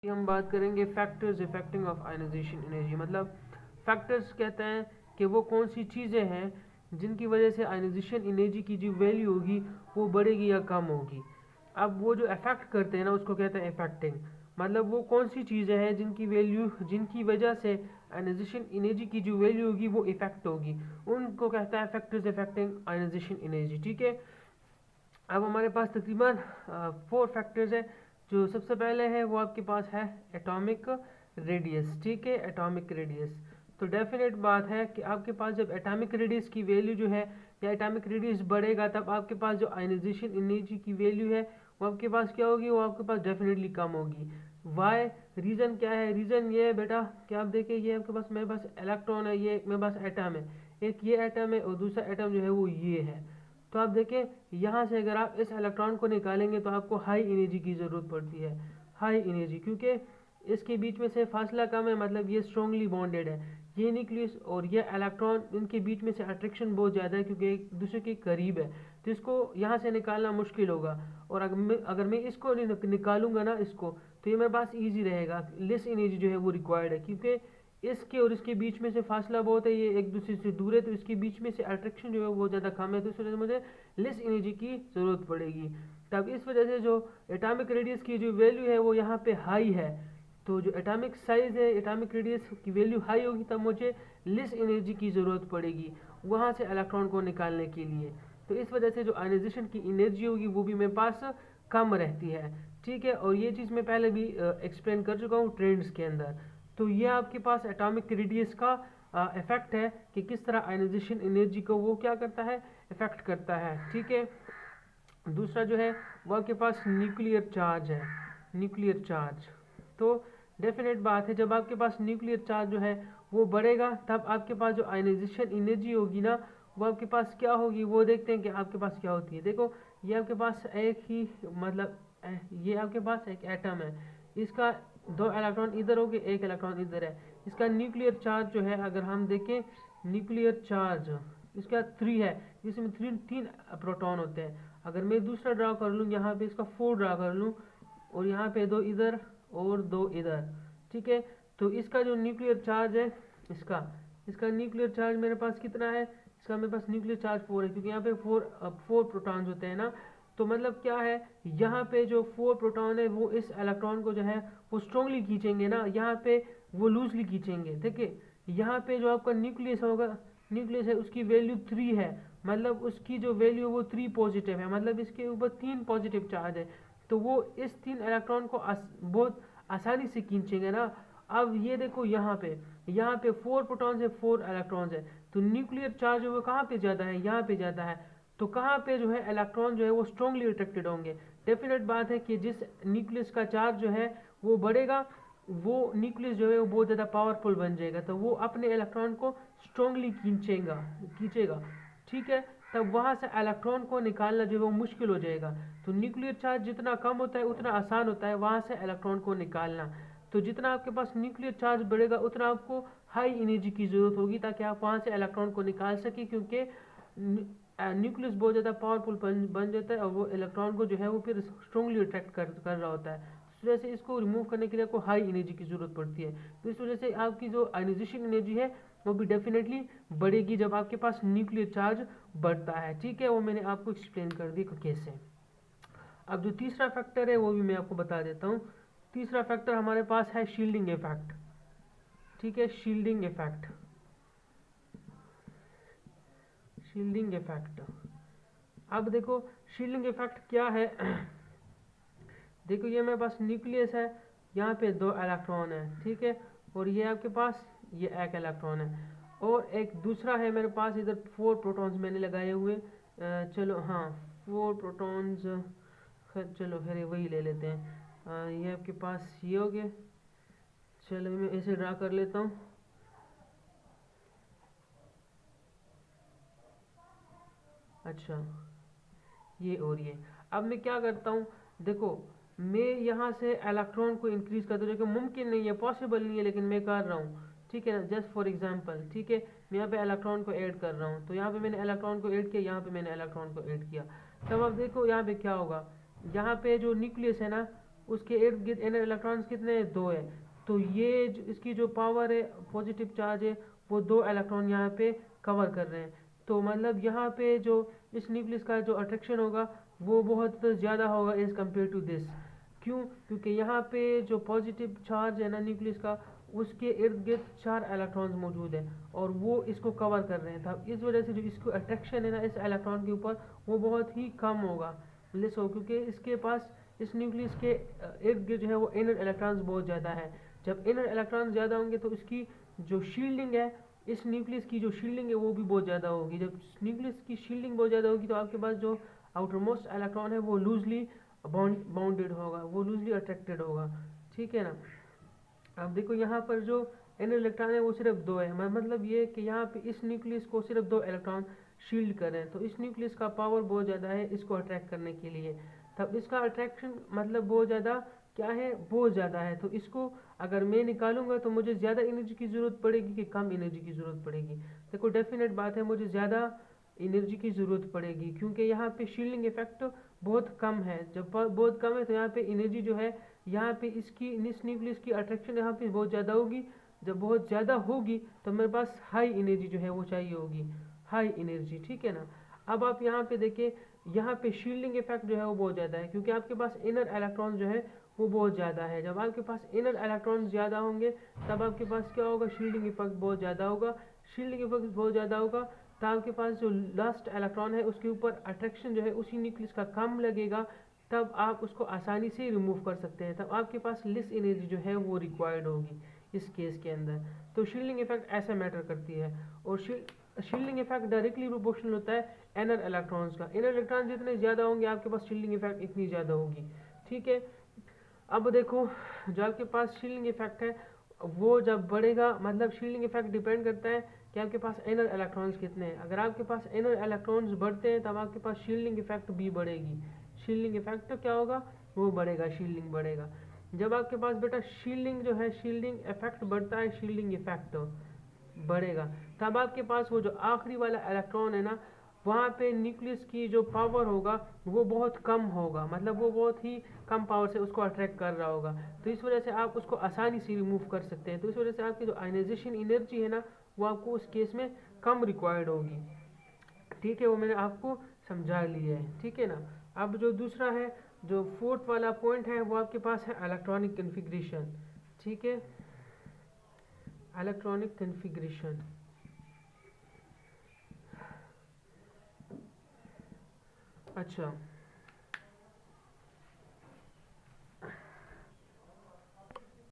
हम बात करेंगे factors affecting of ionization energy. मतलब फैक्टर्स कहते हैं कि वो कौन सी चीज़ें हैं जिनकी वजह से आयनाइजेशन एनर्जी की जो वैल्यू होगी वो बढ़ेगी या कम होगी। अब वो जो इफेक्ट करते हैं ना उसको कहते हैं इफेक्टिंग। मतलब वो कौन सी चीज़ें हैं जिनकी वजह से आयनाइजेशन एनर्जी की जो वैल्यू होगी वो इफेक्ट होगी, उनको कहता है फैक्टर्स इफेक्टिंग आयनाइजेशन एनर्जी। ठीक है, अब हमारे पास तकरीबन 4 फैक्टर्स हैं। जो सबसे पहले है वो आपके पास है एटॉमिक रेडियस। ठीक है, एटॉमिक रेडियस। तो डेफिनेट बात है कि आपके पास जब एटॉमिक रेडियस की वैल्यू जो है या एटॉमिक रेडियस बढ़ेगा तब आपके पास जो आयनाइजेशन एनर्जी की वैल्यू है वो आपके पास क्या होगी, वो आपके पास डेफिनेटली कम होगी। वाई रीज़न क्या है? रीज़न ये है बेटा कि आप देखिए ये आपके पास मेरे पास इलेक्ट्रॉन है, ये मेरे पास एटम है, एक ये एटम है और दूसरा एटम जो है वो ये है। तो आप देखें यहाँ से अगर आप इस इलेक्ट्रॉन को निकालेंगे तो आपको हाई एनर्जी की ज़रूरत पड़ती है, हाई एनर्जी, क्योंकि इसके बीच में से फासला कम है, मतलब ये स्ट्रांगली बॉन्डेड है। ये न्यूक्लियस और ये इलेक्ट्रॉन, इनके बीच में से अट्रैक्शन बहुत ज़्यादा है क्योंकि एक दूसरे के करीब है, तो इसको यहाँ से निकालना मुश्किल होगा। और अगर मैं इसको निकालूंगा ना इसको, तो ये मेरे पास ईजी रहेगा। लेस एनर्जी जो है वो रिक्वायर्ड है क्योंकि इसके और इसके बीच में से फासला बहुत है, ये एक दूसरे से दूर है, तो इसके बीच में से अट्रैक्शन जो है वो ज़्यादा कम है, तो इस वजह से मुझे लेस एनर्जी की ज़रूरत पड़ेगी। तब इस वजह से जो एटॉमिक रेडियस की जो वैल्यू है वो यहाँ पे हाई है। तो जो एटॉमिक साइज़ है, एटॉमिक रेडियस की वैल्यू हाई होगी तब मुझे लेस एनर्जी की ज़रूरत पड़ेगी वहाँ से इलेक्ट्रॉन को निकालने के लिए। तो इस वजह से जो आयनाइजेशन की एनर्जी होगी वो भी मेरे पास कम रहती है। ठीक है, और ये चीज़ मैं पहले भी एक्सप्लेन कर चुका हूँ ट्रेंड्स के अंदर। तो ये आपके पास एटॉमिक रेडियस का इफेक्ट है कि किस तरह आयनाइजेशन एनर्जी को वो क्या करता है, इफेक्ट करता है। ठीक है, दूसरा जो है वो आपके पास न्यूक्लियर चार्ज है, न्यूक्लियर चार्ज। तो डेफिनेट बात है जब आपके पास न्यूक्लियर चार्ज जो है वो बढ़ेगा तब आपके पास जो आयनाइजेशन एनर्जी होगी ना वो आपके पास क्या होगी, वो देखते हैं कि आपके पास क्या होती है। देखो ये आपके पास एक ही मतलब ये आपके पास एक एटम है, इसका 2 इलेक्ट्रॉन इधर हो गए, 1 इलेक्ट्रॉन इधर है। इसका न्यूक्लियर चार्ज जो है अगर हम देखें, न्यूक्लियर चार्ज इसका 3 है, जिसमें 3 प्रोटॉन होते हैं। अगर मैं दूसरा ड्रा कर लूँ, यहाँ पे इसका 4 ड्रा कर लूँ और यहाँ पे 2 इधर और 2 इधर। ठीक है, तो इसका जो न्यूक्लियर चार्ज है इसका न्यूक्लियर चार्ज मेरे पास कितना है, इसका मेरे पास न्यूक्लियर चार्ज 4 है क्योंकि यहाँ पे 4 प्रोटॉन्स होते हैं ना। तो मतलब क्या है, यहाँ पे जो 4 प्रोटॉन है वो इस इलेक्ट्रॉन को जो है वो स्ट्रांगली खींचेंगे ना, यहाँ पे वो लूजली खींचेंगे। देखिए यहाँ पे जो आपका न्यूक्लियस होगा, न्यूक्लियस है उसकी वैल्यू 3 है, मतलब उसकी जो वैल्यू वो 3 पॉजिटिव है, मतलब इसके ऊपर 3 पॉजिटिव चार्ज है, तो वो इस 3 इलेक्ट्रॉन को बहुत आसानी से खींचेंगे ना। अब ये देखो यहाँ पे 4 प्रोटॉन्स है, 4 इलेक्ट्रॉन्स है, तो न्यूक्लियर चार्ज वो कहाँ पे ज़्यादा है, यहाँ पे ज़्यादा है। तो कहाँ पे जो है इलेक्ट्रॉन जो है वो स्ट्रांगली अट्रैक्टेड होंगे। डेफिनेट बात है कि जिस न्यूक्लियस का चार्ज जो है वो बढ़ेगा, वो न्यूक्लियस जो है वो बहुत ज़्यादा पावरफुल बन जाएगा, तो वो अपने इलेक्ट्रॉन को स्ट्रांगली खींचेगा। ठीक है, तब वहाँ से इलेक्ट्रॉन को निकालना जो है वो मुश्किल हो जाएगा। तो न्यूक्लियर चार्ज जितना कम होता है उतना आसान होता है वहाँ से इलेक्ट्रॉन को निकालना। तो जितना आपके पास न्यूक्लियर चार्ज बढ़ेगा उतना आपको हाई एनर्जी की ज़रूरत होगी ताकि आप वहाँ से इलेक्ट्रॉन को निकाल सकें, क्योंकि न्यूक्लियस बहुत ज़्यादा पावरफुल बन जाता है और वो इलेक्ट्रॉन को जो है वो फिर स्ट्रांगली अट्रैक्ट कर रहा होता है। इस वजह से इसको रिमूव करने के लिए आपको हाई एनर्जी की ज़रूरत पड़ती है। तो इस वजह से आपकी जो आयनाइजेशन एनर्जी है वो भी डेफिनेटली बढ़ेगी जब आपके पास न्यूक्लियर चार्ज बढ़ता है। ठीक है, वो मैंने आपको एक्सप्लेन कर दी कैसे। अब जो तीसरा फैक्टर है वो भी मैं आपको बता देता हूँ। तीसरा फैक्टर हमारे पास है शील्डिंग इफेक्ट। ठीक है, शील्डिंग इफेक्ट, शील्डिंग इफेक्ट। अब देखो शील्डिंग इफेक्ट क्या है देखो ये मेरे पास न्यूक्लियस है, यहाँ पे 2 इलेक्ट्रॉन है, ठीक है, और ये आपके पास ये 1 इलेक्ट्रॉन है, और एक दूसरा है मेरे पास इधर 4 प्रोटॉन्स मैंने लगाए हुए। चलो हाँ 4 प्रोटॉन्स, चलो खैर वही ले लेते हैं। ये आपके पास ये हो गया, चलो मैं ऐसे ड्रा कर लेता हूँ। अच्छा ये और ये, अब मैं क्या करता हूँ, देखो मैं यहाँ से इलेक्ट्रॉन को इंक्रीज करता हूँ, जो कि मुमकिन नहीं है, पॉसिबल नहीं है, लेकिन मैं कर रहा हूँ। ठीक है ना, जस्ट फॉर एग्जांपल। ठीक है, मैं यहाँ पे इलेक्ट्रॉन को ऐड कर रहा हूँ, तो यहाँ पे मैंने इलेक्ट्रॉन को ऐड किया, यहाँ पे मैंने इलेक्ट्रॉन को ऐड किया। तब अब देखो यहाँ पे क्या होगा, यहाँ पे जो न्यूक्लियस है ना उसके इर्द गिर्द इनर इलेक्ट्रॉन्स कितने हैं, 2 है। तो ये इसकी जो पावर है, पॉजिटिव चार्ज है, वो 2 इलेक्ट्रॉन यहाँ पे कवर कर रहे हैं। तो मतलब यहाँ पे जो इस न्यूक्लियस का जो अट्रैक्शन होगा वो बहुत ज़्यादा होगा एज कम्पेयर टू दिस। क्यों? क्योंकि यहाँ पे जो पॉजिटिव चार्ज है ना न्यूक्लियस का, उसके इर्द गिर्द 4 इलेक्ट्रॉन्स मौजूद हैं और वो इसको कवर कर रहे हैं। तब इस वजह से जो इसको अट्रैक्शन है ना इस इलेक्ट्रॉन के ऊपर, वो बहुत ही कम होगा, लेस हो, क्योंकि इसके पास इस न्यूक्लियस के इर्द गिर्द जो है वो इनर इलेक्ट्रॉन्स बहुत ज़्यादा है। जब इनर इलेक्ट्रॉन्स ज़्यादा होंगे तो इसकी जो शील्डिंग है, इस न्यूक्लियस की जो शील्डिंग है वो भी बहुत ज़्यादा होगी। जब न्यूक्लियस की शील्डिंग बहुत ज़्यादा होगी तो आपके पास जो आउटर मोस्ट इलेक्ट्रॉन है वो लूजली बाउंडेड होगा, वो लूजली अट्रैक्टेड होगा, ठीक है ना। अब देखो यहाँ पर जो इनर इलेक्ट्रॉन है वो सिर्फ 2 है, मतलब ये कि यहाँ पे इस न्यूक्लियस को सिर्फ 2 इलेक्ट्रॉन शील्ड कर रहे हैं। तो इस न्यूक्लियस का पावर बहुत ज़्यादा है इसको अट्रैक्ट करने के लिए। तब इसका अट्रैक्शन मतलब बहुत ज़्यादा क्या है, बहुत ज़्यादा है। तो इसको अगर मैं निकालूंगा तो मुझे ज़्यादा एनर्जी की ज़रूरत पड़ेगी कि कम एनर्जी की ज़रूरत पड़ेगी? देखो डेफिनेट बात है, मुझे ज़्यादा एनर्जी की ज़रूरत पड़ेगी, क्योंकि यहाँ पे शील्डिंग इफेक्ट बहुत कम है। जब बहुत कम है तो यहाँ पे एनर्जी जो है, यहाँ पे इसकी इस न्यूक्लियस की अट्रैक्शन यहाँ पे बहुत ज़्यादा होगी। जब बहुत ज़्यादा होगी तो मेरे पास हाई एनर्जी जो है वो चाहिए होगी, हाई एनर्जी, ठीक है ना। अब आप यहाँ पे देखें, यहाँ पे शील्डिंग इफेक्ट जो है वो बहुत ज़्यादा है, क्योंकि आपके पास इनर इलेक्ट्रॉन जो है वो बहुत ज़्यादा है। जब आपके पास इनर इलेक्ट्रॉन ज़्यादा होंगे तब आपके पास क्या होगा, शील्डिंग इफेक्ट बहुत ज़्यादा होगा। शील्डिंग इफेक्ट बहुत ज़्यादा होगा तब आपके पास जो लास्ट इलेक्ट्रॉन है उसके ऊपर अट्रैक्शन जो है उसी न्यूक्लियस का कम लगेगा, तब आप उसको आसानी से रिमूव कर सकते हैं। तब आपके पास लेस एनर्जी जो है वो रिक्वायर्ड होगी इस केस के अंदर। तो शील्डिंग इफेक्ट ऐसा मैटर करती है। और शील्डिंग इफेक्ट डायरेक्टली प्रोपोर्शनल होता है इनर इलेक्ट्रॉन्स का। इनर इलेक्ट्रॉन जितने ज़्यादा होंगे आपके पास शील्डिंग इफेक्ट इतनी ज़्यादा होगी, ठीक है। अब देखो जो आपके पास शील्डिंग इफेक्ट है वो जब बढ़ेगा, मतलब शील्डिंग इफेक्ट डिपेंड करता है कि आपके पास इनर इलेक्ट्रॉन्स कितने हैं। अगर आपके पास इनर इलेक्ट्रॉन्स बढ़ते हैं तब आपके पास शील्डिंग इफेक्ट भी बढ़ेगी। शील्डिंग इफेक्ट तो क्या होगा, वो बढ़ेगा, शील्डिंग बढ़ेगा। जब आपके पास बेटा शील्डिंग जो है, शील्डिंग इफेक्ट बढ़ता है, शील्डिंग इफेक्ट बढ़ेगा, तब आपके पास वो जो आखिरी वाला इलेक्ट्रॉन है ना, वहाँ पे न्यूक्लियस की जो पावर होगा वो बहुत कम होगा, मतलब वो बहुत ही कम पावर से उसको अट्रैक्ट कर रहा होगा। तो इस वजह से आप उसको आसानी से रिमूव कर सकते हैं। तो इस वजह से आपकी जो आयनाइजेशन एनर्जी है ना वो आपको उस केस में कम रिक्वायर्ड होगी, ठीक है। वो मैंने आपको समझा लिया है, ठीक है ना। अब जो दूसरा है, जो फोर्थ वाला पॉइंट है, वो आपके पास है इलेक्ट्रॉनिक कन्फिग्रेशन, ठीक है। इलेक्ट्रॉनिक कन्फिग्रेशन, अच्छा